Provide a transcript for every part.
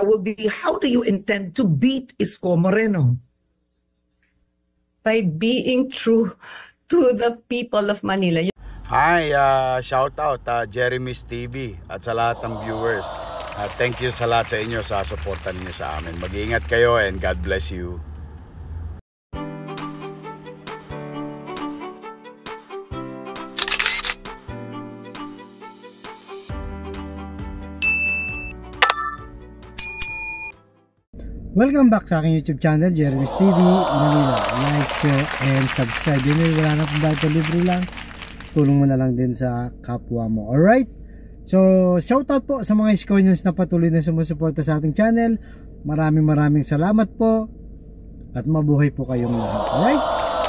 will be, how do you intend to beat Isko Moreno? By being true to the people of Manila. Hi, shout out Jeremy's TV at sa lahat ng viewers. Thank you sa lahat sa inyo sa suporta ninyo sa amin. Mag-iingat kayo and God bless you. Welcome back sa aking YouTube channel, Jeremy's TV Manila. Like, share, and subscribe. Yun, wala na pong dahil libre lang. Tulong mo na lang din sa kapwa mo. Alright? So, shoutout po sa mga Iskonians na patuloy na sumusuporta sa ating channel. Maraming salamat po. At mabuhay po kayong lahat. Alright?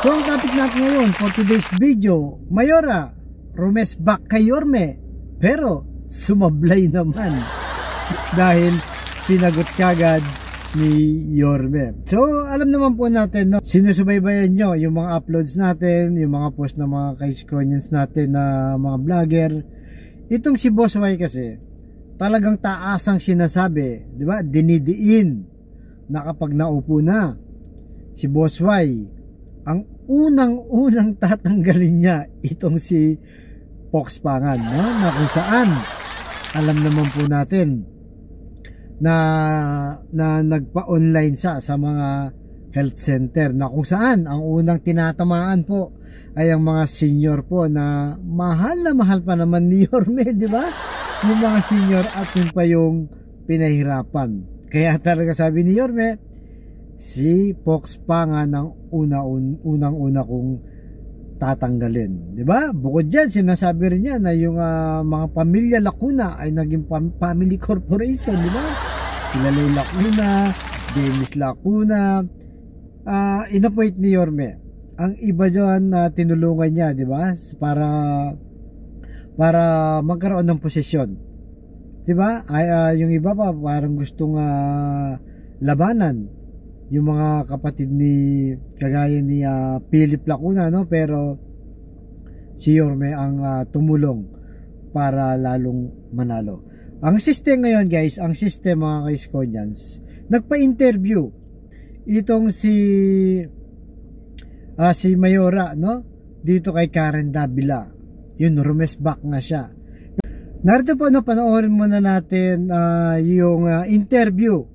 So, ang topic natin ngayon for today's video, Mayora, Romes back kay Yorme. Pero, sumablay naman. Dahil sinagot kagad ni Yorme. So, alam naman po natin, no, sinusubaybayan nyo yung mga uploads natin, yung mga post ng mga ka-Iskonians natin na mga vlogger. Itong si Boss Y kasi, talagang taasang sinasabi, di ba? Dinidiin na kapag naupo na si Boss Y, ang unang-unang tatanggalin niya itong si Pox Pangan, no? Na kung saan, alam naman po natin, na nagpa-online sa mga health center na kung saan ang unang tinatamaan po ay ang mga senior po na mahal pa naman ni Yorme, di ba? Yung mga senior at yun pa yung pinahirapan. Kaya talaga sabi ni Yorme, si Pox Pangan ang unang-una kong tatanggalin, di ba? Bukod dyan, sinasabi rin niya na yung mga pamilya Lacuna ay naging family corporation, di ba? Kilalay Lacuna, Dennis Lacuna, inapoint ni Yorme. Ang iba dyan na tinulungan niya, di ba? Para magkaroon ng posisyon, di ba? Yung iba pa parang gustong labanan yung mga kapatid ni kagaya ni Philip Lacuna, no? Pero si Yorme ang tumulong para lalong manalo. Ang system ngayon, guys, ang system mga ka-Iskonians, nagpa-interview itong si Mayora, no? Dito kay Karen Davila. Yun, Romes back na siya. Narito po, no, panoorin muna natin yung interview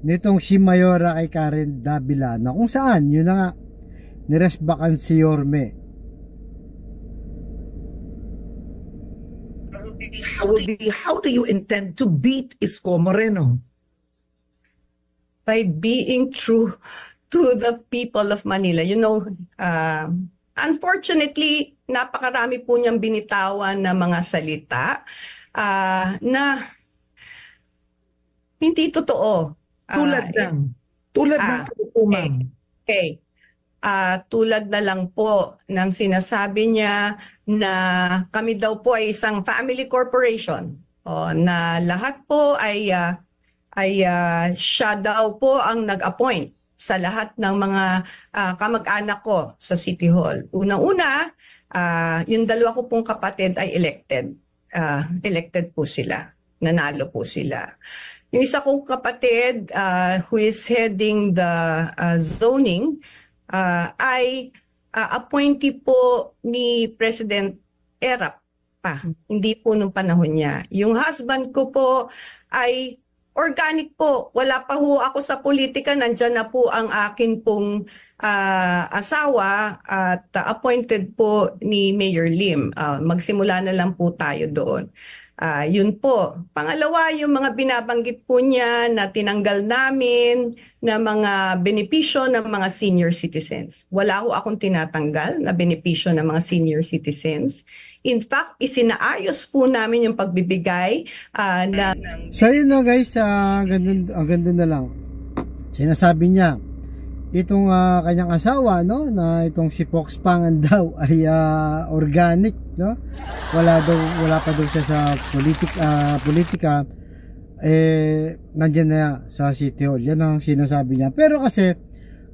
nitong si Mayora kay Karen Davila na kung saan, yun na nga, niresbakan si Yorme. How do you intend to beat Isko Moreno? By being true to the people of Manila. You know, unfortunately, napakarami po niyang binitawan na mga salita na hindi totoo. Tulad ng ma'am. Okay. Tulad na lang po ng sinasabi niya na kami daw po ay isang family corporation, na lahat po ay siya daw po ang nag-appoint sa lahat ng mga kamag-anak ko sa City Hall. Unang-una, yung dalawa ko pong kapatid ay elected. Elected po sila. Nanalo po sila. Yung isa kong kapatid who is heading the zoning ay appointee po ni President Erap pa. Hindi po nung panahon niya. Yung husband ko po ay organic po. Wala pa ho ako sa politika. Nandyan na po ang akin pong asawa at appointed po ni Mayor Lim. Magsimula na lang po tayo doon. Yun po. Pangalawa, yung mga binabanggit po niya na tinanggal namin na mga benepisyo ng mga senior citizens. Wala ho akong tinatanggal na benepisyo ng mga senior citizens. In fact, isinaayos po namin yung pagbibigay So yun na, guys, ang ganda na lang. Sinasabi niya, itong kanyang asawa, no, na itong si Pox Pangan daw ay organic, no? Wala pa daw siya sa politika, nandiyan na sa City Hall. Yan ang sinasabi niya. Pero kasi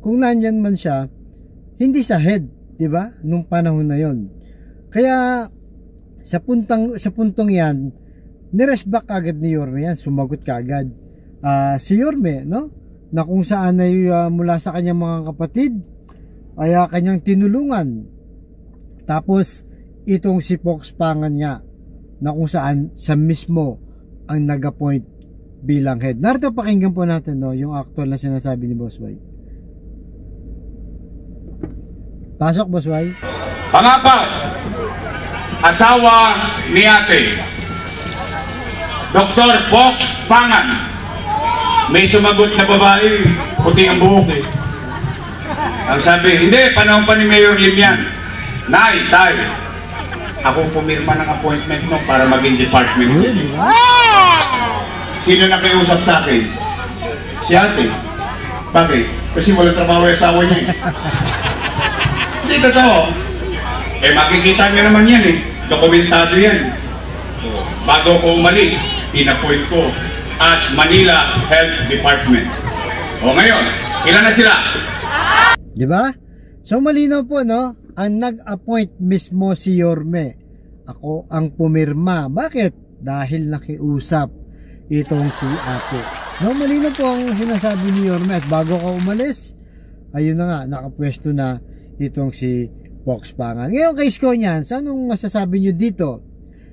kung nandiyan man siya, hindi sa head, 'di ba? Nung panahon na 'yon. Kaya sa puntong 'yan, niresback agad ni Yorme yan, sumagot kaagad. si Yorme, no? Na kung saan ay mula sa kanyang mga kapatid ay kanyang tinulungan. Tapos itong si Pox Pangan niya, na kung saan siya mismo ang nag-appoint bilang head. Narito, pakinggan po natin, no, yung actual na sinasabi ni Boss Y. Pasok, Boss Y. Pangapat, asawa ni ate, Dr. Pox Pangan. May sumagot na babae, puti ang buhok eh. Ang sabi, hindi, panahon pa ni Mayor Lim yan. Nay, tay, ako pumirma ng appointment mo para maging department ko. Sino nakiusap sa akin? Si ate. Bakit? Kasi wala trabaho yung asawa niya eh. Hindi totoo. Eh makikita niyo naman yan eh. Dokumentado yan. Bago ko umalis, in-appoint ko as Manila Health Department. O ngayon, ilan na sila? Diba? So malinaw po, no? Ang nag-appoint mismo si Yorme. Ako ang pumirma. Bakit? Dahil nakiusap itong si ate. No, malinaw po ang sinasabi ni Yorme. At bago ka umalis, ayun na nga, nakapwesto na itong si Pox Pangan. Ngayon kay Skonyans, anong masasabi nyo dito?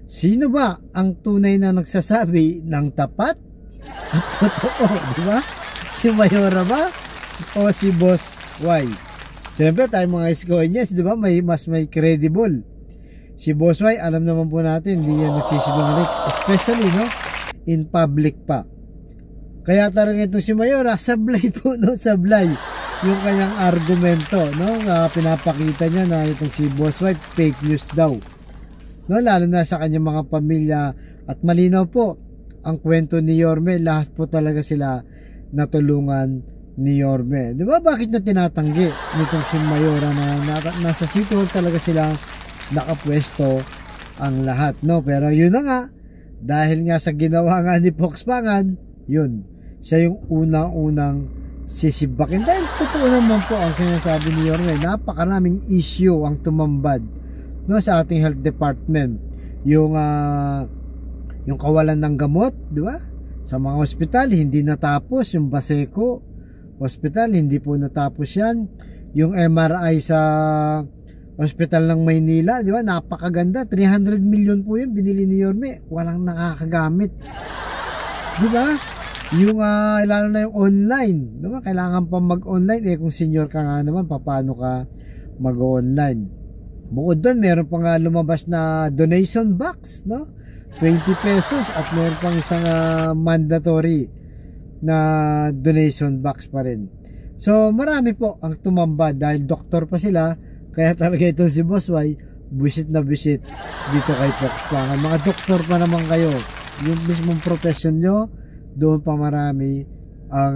Sino ba ang tunay na nagsasabi ng tapat at totoo, di ba? Si Mayora ba? O si Boss Y? Siyempre tayo mga Skonyans, di ba? May credible. Si Boss Y, alam naman po natin, hindi yan nagsisinungaling. Especially, no? In public pa. Kaya talaga itong si Mayora, sablay po, no? Sablay yung kanyang argumento, no? Pinapakita niya na itong si Boss Y, fake news daw. No, lalo na sa kanyang mga pamilya, at malinaw po ang kwento ni Yorme, lahat po talaga sila natulungan ni Yorme. Di ba bakit na tinatanggi nitong si Mayora na nasa City Hall talaga sila nakapwesto ang lahat, no? Pero yun na nga, dahil nga sa ginawa nga ni Pox Pangan, yun, siya yung unang-unang sisibakin. Dahil totoo naman po ang sinasabi ni Yorme, napakaraming issue ang tumambad, no, sa ating health department. Yung kawalan ng gamot, di ba? Sa mga ospital hindi natapos. Yung Baseco Hospital hindi po natapos yan. Yung MRI sa Hospital ng Maynila, di ba? Napakaganda, 300 million po yun binili ni Yorme, walang nakakagamit, di ba? Yung lalo na yung online, di ba? Kailangan pa mag-online, kung senior ka nga naman, paano ka mag-online? Bukod doon, meron pa nga lumabas na donation box, no? 20 pesos, at meron pang isang mandatory na donation box pa rin. So marami po ang tumamba dahil doktor pa sila, kaya talaga itong si Boss Y visit na visit dito kay Pox Pangan. Mga doktor pa naman kayo, yung mismong profession nyo, doon pa marami ang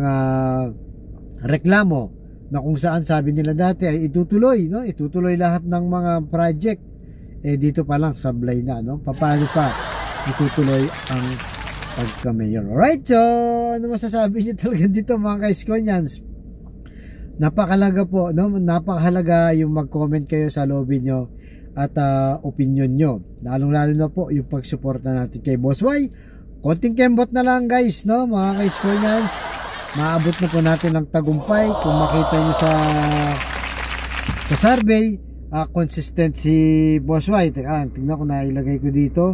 reklamo na kung saan sabi nila dati ay itutuloy, no? Itutuloy lahat ng mga project, dito pa lang sablay na, no? Paano pa itutuloy ang pagka-mayor? Alright, so ano masasabi niyo talaga dito mga ka-Skonyans? Napakalaga po, no? Napakahalaga yung mag-comment kayo sa lobby nyo at opinion nyo, lalong-lalo na po yung pagsuporta natin kay Boss Y. Konting kembot na lang guys, no, mga ka-Skonyans. Maabot na po natin ng tagumpay. Kung makita nyo sa survey, consistent si Boss Y. Teka, tingnan ko na ilagay ko dito.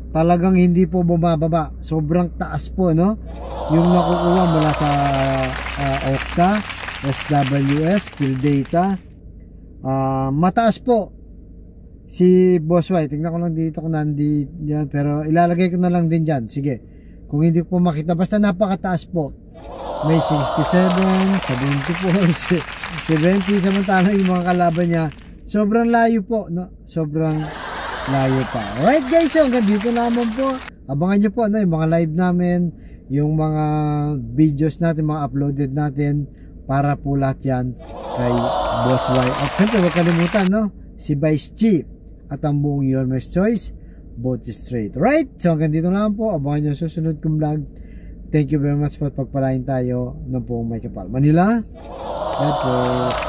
Talagang hindi po bumababa, sobrang taas po, no, yung nakukuha mula sa Okta, SWS, PhilData. Mataas po si Boss Y. Tingnan ko lang dito kung nandito yan, pero ilalagay ko na lang din dyan. Sige, kung hindi po makita, basta napakataas po. May 67, 74, 70, samantalang yung mga kalaban niya sobrang layo po, no? Sobrang layo pa. Alright guys, so hanggang dito naman po. Abangan nyo po, no, yung mga live namin, yung mga videos natin, mga uploaded natin, para po lahat yan kay Boss Y. At siyempre huwag kalimutan, no, si Vice Chi at ang buong Yorme's Choice, both straight. Right, so hanggang dito naman po. Abangan nyo susunod kong vlog. Thank you very much po. Pagpalain tayo ng buong may kapal. Manila, God bless.